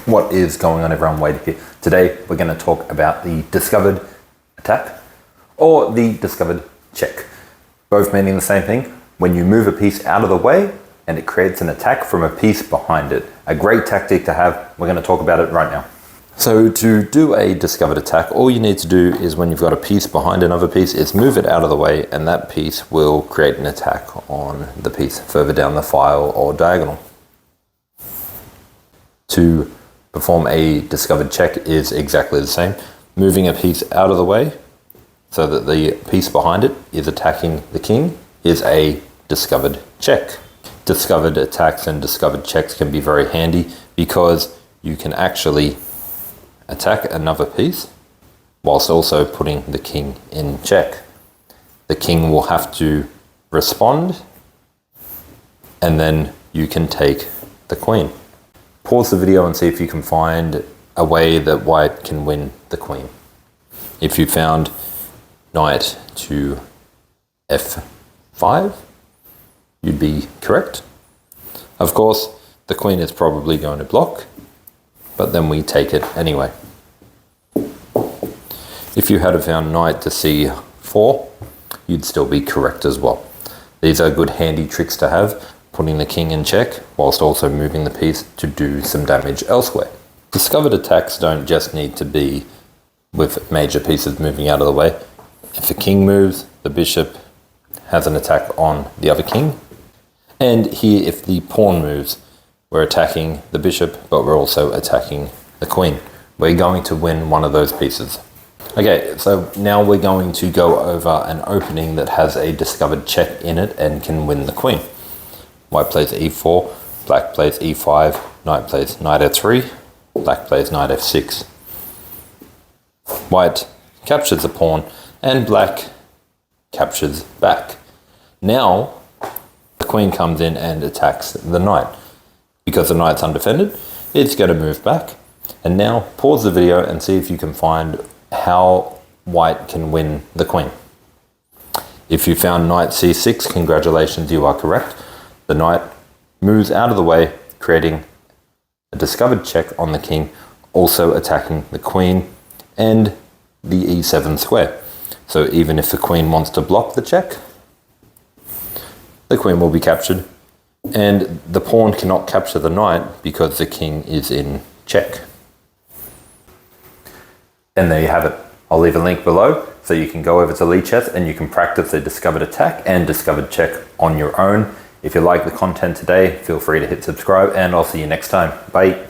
What is going on, everyone? Wade here. Today we're going to talk about the discovered attack or the discovered check. Both meaning the same thing. When you move a piece out of the way and it creates an attack from a piece behind it. A great tactic to have. We're going to talk about it right now. So to do a discovered attack, all you need to do is when you've got a piece behind another piece is move it out of the way, and that piece will create an attack on the piece further down the file or diagonal. To perform a discovered check is exactly the same. Moving a piece out of the way so that the piece behind it is attacking the king is a discovered check. Discovered attacks and discovered checks can be very handy because you can actually attack another piece whilst also putting the king in check. The king will have to respond and then you can take the queen. Pause the video and see if you can find a way that white can win the queen. If you found knight to f5, you'd be correct. Of course, the queen is probably going to block, but then we take it anyway. If you had found knight to c4, you'd still be correct as well. These are good handy tricks to have, putting the king in check whilst also moving the piece to do some damage elsewhere. Discovered attacks don't just need to be with major pieces moving out of the way. If the king moves, the bishop has an attack on the other king. And here, if the pawn moves, we're attacking the bishop, but we're also attacking the queen. We're going to win one of those pieces. Okay, so now we're going to go over an opening that has a discovered check in it and can win the queen. White plays e4, black plays e5, knight plays knight f3, black plays knight f6. White captures the pawn and black captures back. Now the queen comes in and attacks the knight. Because the knight's undefended, it's going to move back. And now pause the video and see if you can find how white can win the queen. If you found knight c6, congratulations, you are correct. The knight moves out of the way, creating a discovered check on the king, also attacking the queen and the e7 square. So even if the queen wants to block the check, the queen will be captured. And the pawn cannot capture the knight because the king is in check. And there you have it. I'll leave a link below so you can go over to Chess and you can practice a discovered attack and discovered check on your own. If you like the content today, feel free to hit subscribe and I'll see you next time. Bye.